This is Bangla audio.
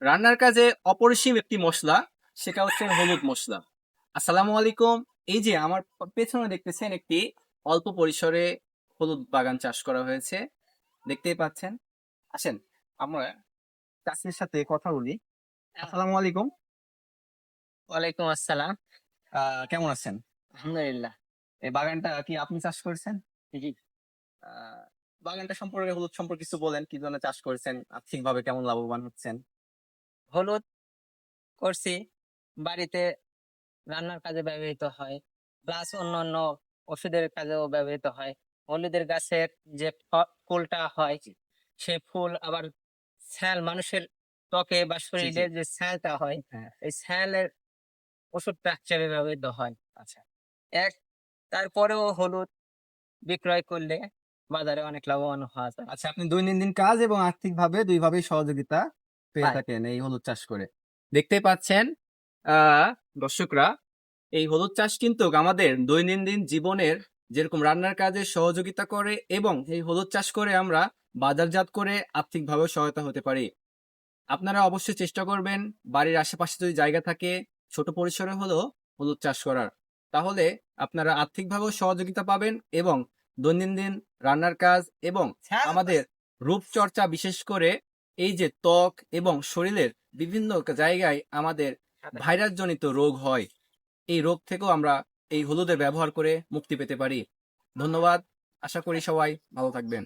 রান্নার কাজে অপরিসীম একটি মশলা, সেটা হচ্ছে হলুদ মশলা। আসসালামু আলাইকুম। এই যে আমার পেছনে দেখতেছেন একটি অল্প পরিসরে হলুদ বাগান চাষ করা হয়েছে, দেখতেই পাচ্ছেন। আসেন আমরা চাষির সাথে কথা বলি। আসসালামু আলাইকুম। ওয়ালাইকুম আসসালাম। কেমন আছেন? আলহামদুলিল্লাহ। এই বাগানটা কি আপনি চাষ করেছেন? জি। আহ বাগানটা সম্পর্কে, হলুদ সম্পর্কে কিছু বলেন, কি ধরনের চাষ করেছেন, আর্থিকভাবে কেমন লাভবান হচ্ছেন? হলুদ করছি, বাড়িতে রান্নার কাজে ব্যবহৃত হয়, প্লাস অন্যান্য ওষুধের কাজেও ব্যবহৃত হয়। হলুদের গাছের যে ফুলটা হয়, সেই ফুল আবার স্যাল, মানুষের ত্বকে বা জি জি। শরীরে যে স্যালটা হয়, হ্যাঁ। এই স্যালের ওষুধটা হিসেবে ব্যবহৃত হয়। আচ্ছা এক তারপরেও হলুদ বিক্রয় করলে বাজারে অনেক লাভবান হওয়া যায়। আচ্ছা, আপনি দৈনন্দিন কাজ এবং আর্থিকভাবে দুইভাবেই সহযোগিতা পেয়ে পাই। থাকেন এই হলুদ চাষ করে। দেখতেই পাচ্ছেন দর্শকরা, এই হলুদ চাষ কিন্তু আমাদের দৈনন্দিন জীবনের যেরকম রান্নার কাজে সহযোগিতা করে, এবং এই হলুদ চাষ করে আমরা বাজারজাত করে আর্থিকভাবে সহায়তা হতে পারি। আপনারা অবশ্যই চেষ্টা করবেন, বাড়ির আশেপাশে যদি জায়গা থাকে ছোট পরিসরে হলেও হলুদ চাষ করার। তাহলে আপনারা আর্থিকভাবেও সহযোগিতা পাবেন, এবং দৈনন্দিন রান্নার কাজ এবং আমাদের রূপচর্চা, বিশেষ করে এই যে ত্বক এবং শরীরের বিভিন্ন জায়গায় আমাদের ভাইরাস জনিত রোগ হয়, এই রোগ থেকেও আমরা এই হলুদের ব্যবহার করে মুক্তি পেতে পারি। ধন্যবাদ। আশা করি সবাই ভালো থাকবেন।